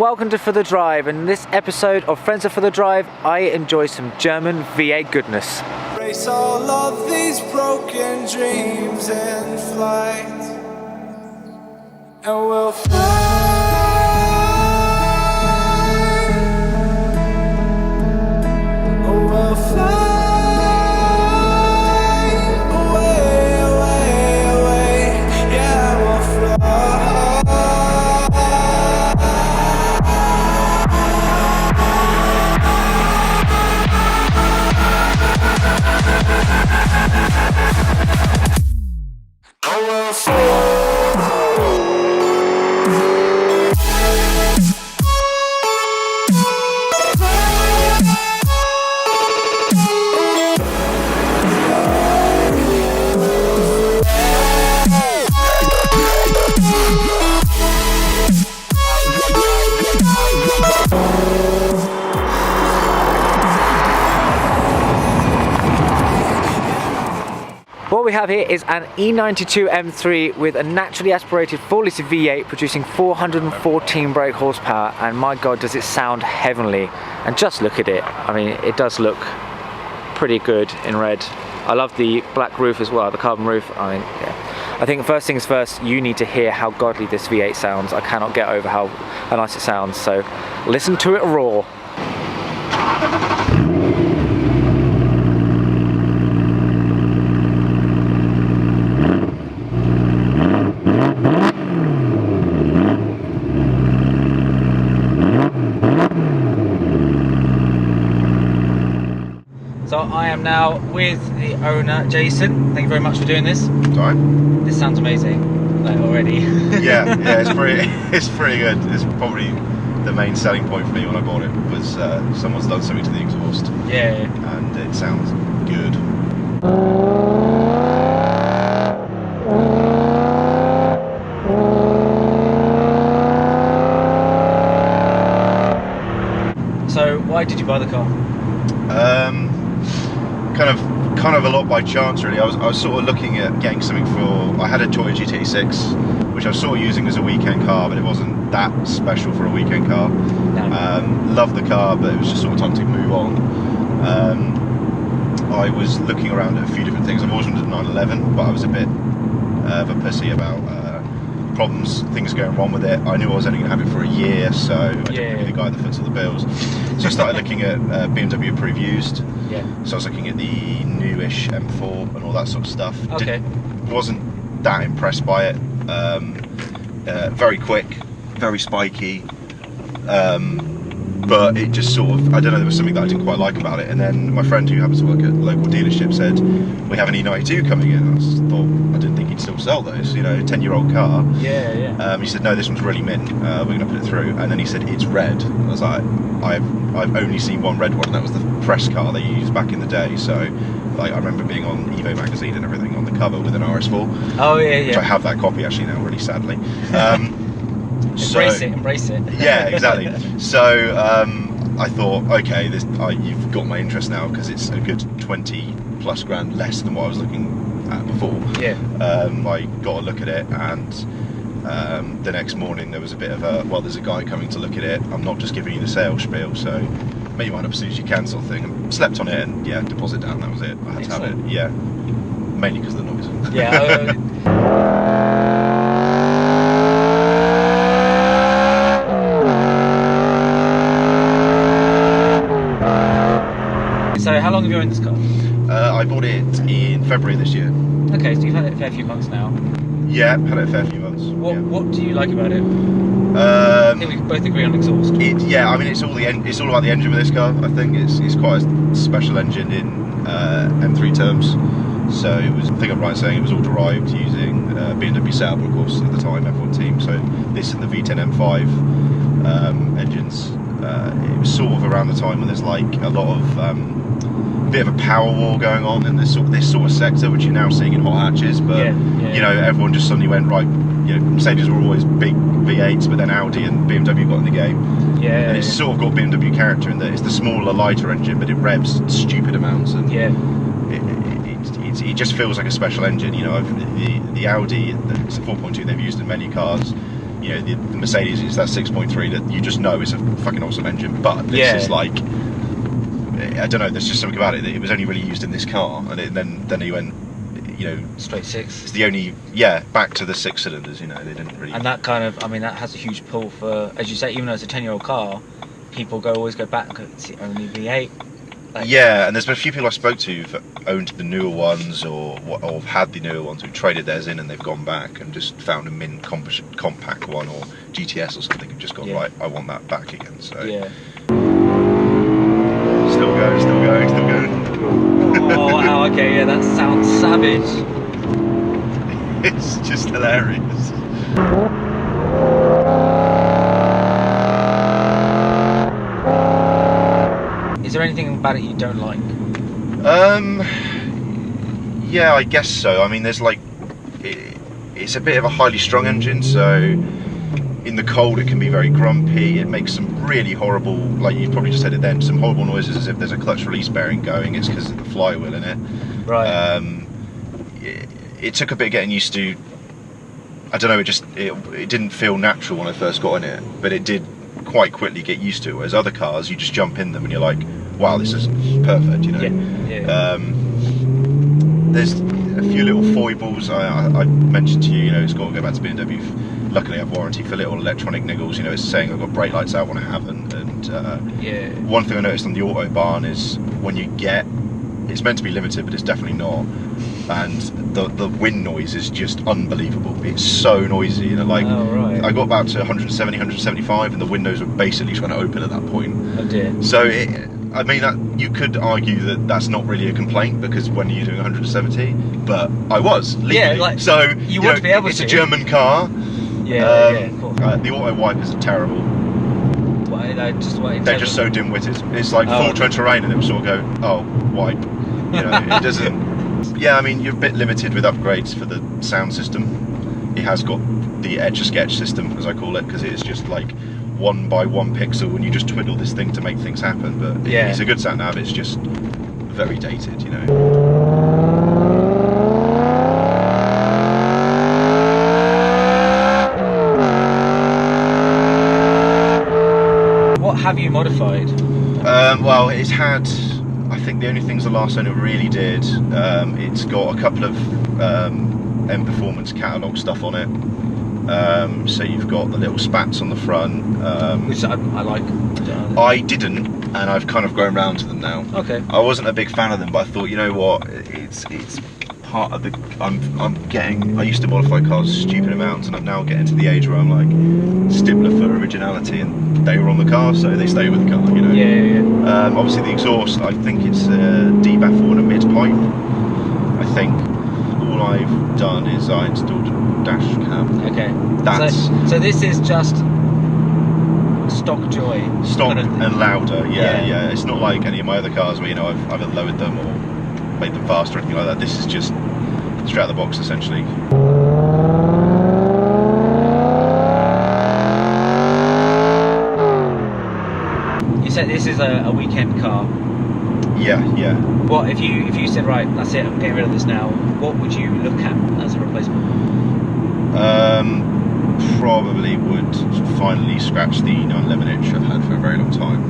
welcome to For The Drive. In this episode of Friends of For The Drive, I enjoy some German V8 goodness. Erase all of these broken dreams in flight, and we'll fly. Oh, we'll fly. What we have here is an E92 M3 with a naturally aspirated 4-litre V8 producing 414 brake horsepower, and my god does it sound heavenly. And just look at it, I mean it does look pretty good in red. I love the black roof as well, the carbon roof. I mean, yeah. I think first things first, you need to hear how godly this V8 sounds. I cannot get over how nice it sounds, so listen to it roar. So I am now with the owner, Jason. Thank you very much for doing this. Sorry. This sounds amazing, like already. yeah, it's pretty good. It's probably the main selling point for me when I bought it was someone's done something to the exhaust. Yeah. And it sounds good. So why did you buy the car? Kind of a lot by chance really. I was sort of looking at getting something for. I had a Toyota GT6, which I was sort of using as a weekend car, but it wasn't that special for a weekend car. No. Loved the car, but it was just sort of time to move on. I was looking around at a few different things. I've always wanted a 911, but I was a bit of a pussy about things going wrong with it. I knew I was only going to have it for a year, so I didn't be the guy that foots all the bills. So I started looking at BMW approved used. Yeah. So I was looking at the newish M4 and all that sort of stuff. Okay. Wasn't that impressed by it. Very quick, very spiky. But it just sort of, I don't know, there was something that I didn't quite like about it. And then my friend who happens to work at a local dealership said, we have an E92 coming in. I thought, I didn't think he'd still sell those, you know, 10-year-old car. Yeah. He said, no, this one's really mint, we're going to put it through. And then he said, it's red. And I was like, I've only seen one red one, and that was the press car they used back in the day. So, like, I remember being on Evo magazine and everything on the cover with an RS4. Oh, yeah. Which I have that copy actually now, really sadly. Embrace it. Yeah, exactly. So I thought, okay, you've got my interest now, because it's a good 20 plus grand less than what I was looking at before. Yeah. I got a look at it, and the next morning there was a bit of a, well, there's a guy coming to look at it. I'm not just giving you the sales spiel, so make your mind up as soon as you can, sort of thing. And slept on it, and yeah, deposit down. That was it. I had to have it. Yeah, mainly because of the noise. Yeah. So how long have you owned this car? I bought it in February this year. Okay, so you've had it a fair few months now. Yeah, had it a fair few months. What do you like about it? I think we both agree on exhaust. I mean, it's all about the engine with this car. I think it's quite a special engine in M3 terms. So I think I'm right in saying it was all derived using BMW Sauber, of course, at the time, F1 team. So this and the V10 M5 engines. It was sort of around the time when there's like a lot of bit of a power war going on in this sort of sector, which you're now seeing in hot hatches. But you know, everyone just suddenly went right. You know, Mercedes were always big V8s, but then Audi and BMW got in the game. Yeah, and it's sort of got BMW character in that it's the smaller, lighter engine, but it revs stupid amounts, and it just feels like a special engine. You know, the Audi, it's a 4.2 they've used in many cars. you know, the Mercedes is that 6.3 that you just know is a fucking awesome engine, but this is like, I don't know, there's just something about it that it was only really used in this car, and then he went, you know, straight six. It's the only, back to the 6 cylinders, you know, they didn't really. And that kind of, I mean, that has a huge pull for, as you say, even though it's a 10-year-old car, people always go back and go, it's the only V8. Like, yeah, and there's been a few people I spoke to who've owned the newer ones or have had the newer ones who've traded theirs in and they've gone back and just found a mint compact one or GTS or something and just gone, right, I want that back again. So yeah. Still going. Oh wow, okay, yeah, that sounds savage. It's just hilarious. Is there anything about it you don't like? Yeah, I guess so. I mean, there's like, it's a bit of a highly strung engine, so in the cold it can be very grumpy. It makes some really horrible, like you probably just said it then, some horrible noises as if there's a clutch release bearing going. It's because of the flywheel in it. Right. It took a bit of getting used to. I don't know, it didn't feel natural when I first got in it, but it did quite quickly get used to it. Whereas other cars, you just jump in them and you're like, wow, this is perfect, you know. Yeah. There's a few little foibles. I mentioned to you, you know, it's got to go back to BMW. Luckily, I have warranty for little electronic niggles. You know, it's saying I've got brake lights out when I haven't. And one thing I noticed on the Autobahn is when you get, it's meant to be limited, but it's definitely not. And the wind noise is just unbelievable. It's so noisy, you know, like I got about to 170, 175 and the windows were basically trying to open at that point. Oh dear. So I mean, you could argue that that's not really a complaint because when are you doing 170? But I was legally. Yeah, like, so you want to be able it's to. It's a German car. Yeah, of course. The auto wipers are terrible. They're just so dim-witted. It's like full trench terrain and it will sort of go, oh, wipe. You know, it doesn't. Yeah, I mean, you're a bit limited with upgrades for the sound system. It has got the Etch-a-Sketch system, as I call it, because it's just like 1 by 1 pixel, and you just twiddle this thing to make things happen. But it's a good sat nav. It's just very dated, you know. What have you modified? Well, it's had. I think the only things the last owner really did, it's got a couple of M Performance catalogue stuff on it. So you've got the little spats on the front. Which I like. I didn't, and I've kind of grown round to them now. Okay. I wasn't a big fan of them, but I thought, you know what, it's part of the. I used to modify cars stupid amounts, and I'm now getting to the age where I'm like stippler for originality, and they were on the car, so they stay with the car, you know. Yeah. Obviously the exhaust, I think it's a D-baffle and a mid-pipe. I think all I've done is I installed a dash cam. Okay. That's so this is just stock joy. Stock kind of and louder, yeah. Yeah. It's not like any of my other cars where, you know, I've either lowered them or made them faster or anything like that. This is just straight out of the box, essentially. You said this is a weekend car. Yeah. What if you said, right, that's it, I'm getting rid of this now, what would you look at as a replacement? Probably would finally scratch the 911 I've had for a very long time.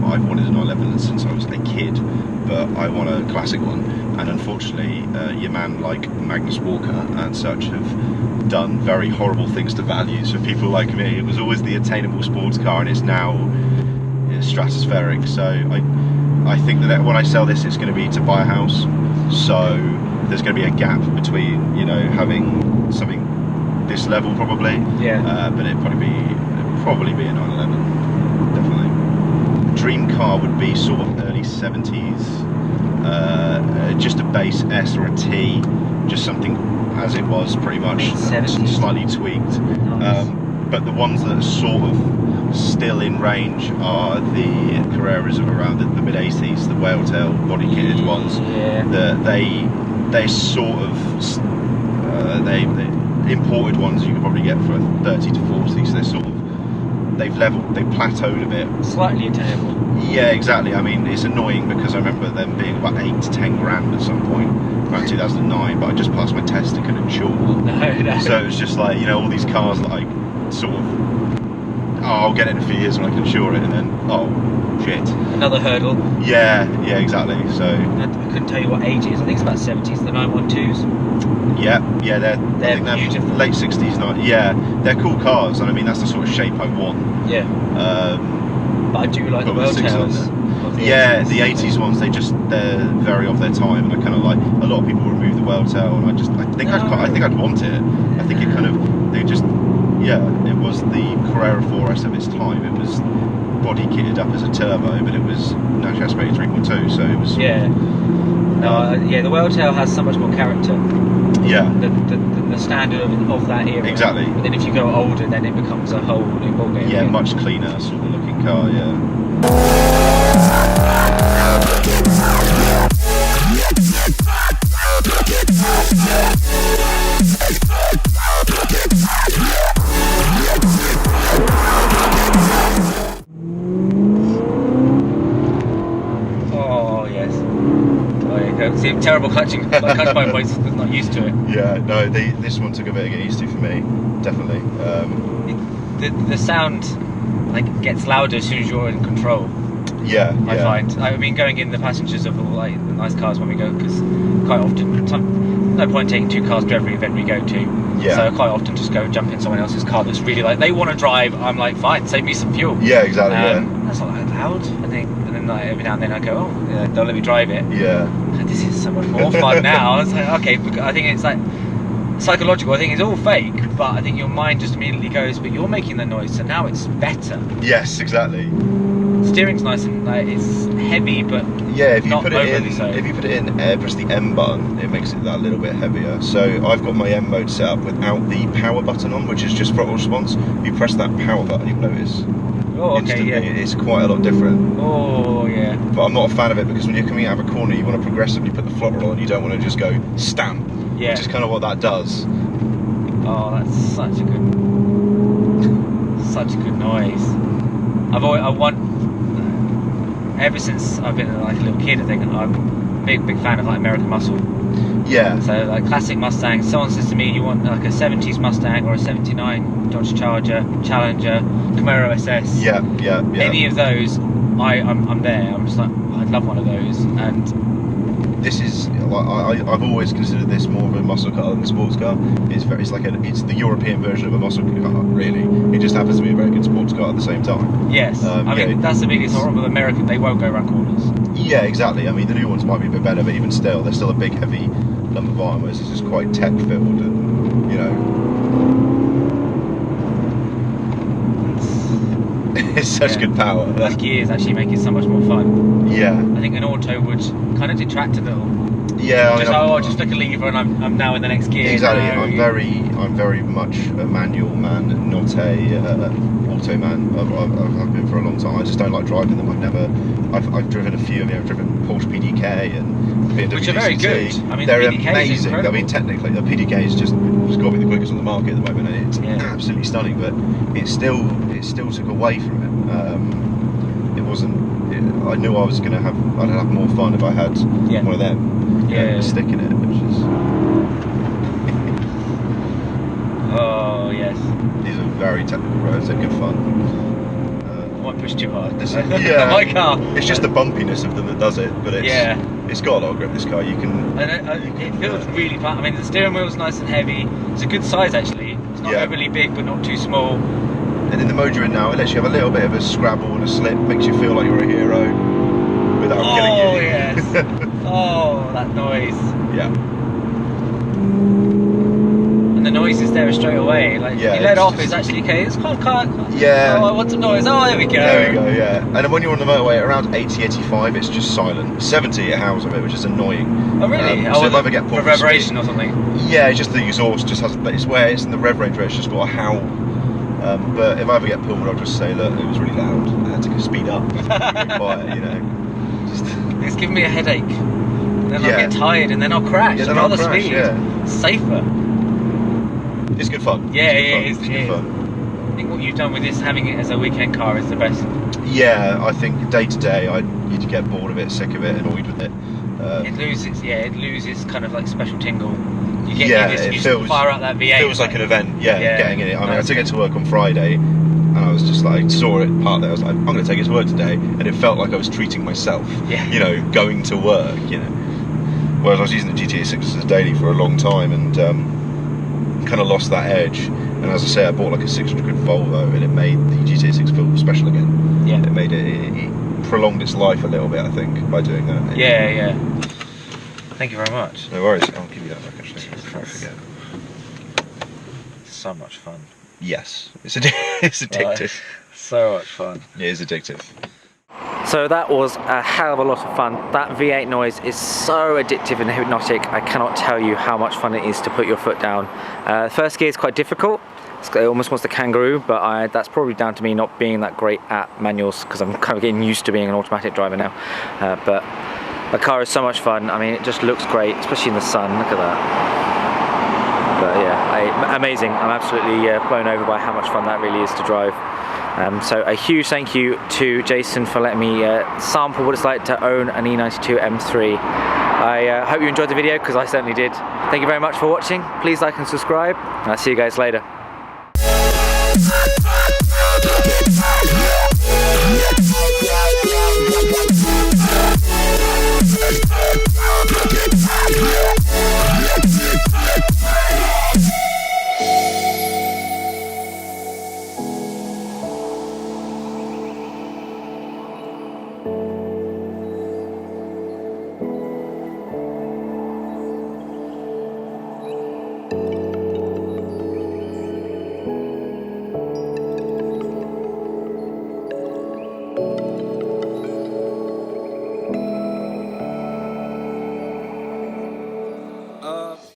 I've wanted a 911 since I was a kid, but I want a classic one. And unfortunately, your man like Magnus Walker and such have done very horrible things to values for people like me. It was always the attainable sports car, and it's now stratospheric. So I think that when I sell this, it's going to be to buy a house. So there's going to be a gap between, you know, having something this level probably. Yeah. But it'd probably be a 911, definitely. Dream car would be sort of early 70s, just a base S or a T, just something as it was pretty much, 70s. slightly tweaked. Nice. But the ones that are sort of still in range are the Carreras of around the mid 80s, the whale tail body kitted ones. Yeah. They sort of they imported ones you could probably get for 30 to 40, so they've plateaued a bit. Slightly attainable. Yeah, exactly. I mean, it's annoying because I remember them being about 8 to 10 grand at some point around 2009, but I just passed my test and couldn't insure one. No. So it was just like, you know, all these cars that I sort of, I'll get it in a few years when I can insure it, and then, oh, shit. Another hurdle. Yeah, exactly. So I couldn't tell you what age it is. I think it's about 70s, the 912s. yeah, they're beautiful. late 60s, yeah, they're cool cars, and I mean that's the sort of shape I want. Yeah. But I do like the world towers. Yeah, the 80s ones, they're very of their time, and I kind of like, a lot of people remove the world tail, and I think I'd want it. I think it kind of, it was the Carrera 4S of its time. It was body kitted up as a turbo, but it was naturally aspirated 3.2, so it was... Yeah. The world tail has so much more character. Yeah. The standard of that era. Exactly. But then if you go older, then it becomes a whole new ballgame. Yeah, much cleaner sort of looking car, yeah. See, terrible clutching, clutch by voice, not used to it. Yeah, no, this one took a bit to get used to for me, definitely. The sound gets louder as soon as you're in control. Yeah, I find. I mean, going in the passengers of all the nice cars when we go, because quite often, no point taking two cars to every event we go to. Yeah. So I quite often just go jump in someone else's car that's really they want to drive. I'm like, fine, save me some fuel. Yeah, exactly. That's not that loud. And then every now and then I go, oh, yeah, don't let me drive it. Yeah. This is so much more fun now. It's like, okay, I think it's like psychological. I think it's all fake, but I think your mind just immediately goes, but you're making the noise, so now it's better. Yes, exactly. Steering's nice and it's heavy, but yeah, if you not put it overly in, so. if you put it in air, press the M button, it makes it that little bit heavier. So I've got my M mode set up without the power button on, which is just throttle response. If you press that power button, you'll notice. Oh, okay, instantly, yeah. It's quite a lot different. Oh, yeah. But I'm not a fan of it, because when you're coming out of a corner, you want to progressively put the throttle on. You don't want to just go stamp. Yeah. Which is kind of what that does. Oh, that's such a good noise. Ever since I've been a little kid, I think I'm a big fan of American muscle. Yeah. So classic Mustang. Someone says to me, you want a 70s Mustang or a 79 Dodge Charger, Challenger, Camaro SS. Yeah. Any of those, I'm there. I'm just like, I'd love one of those. And this is I've always considered this more of a muscle car than a sports car. It's the European version of a muscle car, really. It just happens to be a very good sports car at the same time. Yes, I mean that's the biggest problem with American. They won't go around corners. Yeah, exactly. I mean the new ones might be a bit better, but even still, they're still a big, heavy lump of iron. Whereas this is quite tech filled, and it's such good power. Like gears actually make it so much more fun. Yeah. I think an auto would kind of detract a little. Yeah. Just flick a lever and I'm now in the next gear. Exactly. I'm very much a manual man, not a auto man. I've been for a long time. I just don't like driving them. I've driven a few. I've driven Porsche PDK and BMW which are very good. I mean, they're the PDK amazing. is incredible. I mean, technically, the PDK is just got to be the quickest on the market at the moment, and it's absolutely stunning. But it still took away from it. It wasn't. I knew I'd have more fun if I had one of them. Yeah. Stick in it, which is. Oh yes. These are very technical roads. They're good fun. I won't push too hard. Yeah. My car. It's just the bumpiness of them that does it, but it's got a lot of grip. This car, you can. And it feels really fun. I mean, the steering wheel's nice and heavy. It's a good size actually. It's not overly big, but not too small. And in the mode you're in now, it lets you have a little bit of a scrabble and a slip. Makes you feel like you're a hero without killing you. Oh yes. Oh, that noise. Yeah. And the noise is there straight away. You let off, it's actually okay. It's quite. Yeah. Oh, I want some noise. Oh, there we go. There we go. Yeah. And then when you're on the motorway, around 80, 85, it's just silent. 70, it howls a bit, which is annoying. Oh really? So if I ever get pulled for reverberation or something. Yeah, it's just the exhaust just has. It's in the rev range where it's just got a howl. But if I ever get pulled, I'll just say, look, it was really loud. I had to speed up, quiet, It's giving me a headache. Then I'll get tired and then I'll crash. Yeah, then I'd rather I'll crash, speed. Safer. It's good fun. Yeah, it's good fun. It's good fun. I think what you've done with this, having it as a weekend car, is the best. Yeah, I think day to day, you'd get bored of it, sick of it, annoyed with it. It loses kind of like special tingle. You get it feels, fire up that V8. Feels like an event. Yeah, getting in it. I mean, I took it it. to work on Friday, and I was just like, saw it part there. I was like, I'm going to take it to work today, and it felt like I was treating myself. Yeah. You know, going to work. You know, whereas I was using the GTA 6s daily for a long time, and kind of lost that edge. And as I say, I bought like a 600 quid Volvo, and it made the GTA 6 feel special again. Yeah. It made it prolonged its life a little bit, I think, by doing that. Yeah. Thank you very much. No worries. I'll give you that back actually. Before I forget. So much fun. Yes, it's addictive. So much fun. It is addictive. So that was a hell of a lot of fun. That V8 noise is so addictive and hypnotic. I cannot tell you how much fun it is to put your foot down. First gear is quite difficult. It almost wants to kangaroo, but that's probably down to me not being that great at manuals, because I'm kind of getting used to being an automatic driver now. But the car is so much fun. I mean, it just looks great, especially in the sun. Look at that. But yeah, amazing. I'm absolutely blown over by how much fun that really is to drive. So a huge thank you to Jason for letting me sample what it's like to own an E92 M3. I hope you enjoyed the video, because I certainly did. Thank you very much for watching. Please like and subscribe, and I'll see you guys later.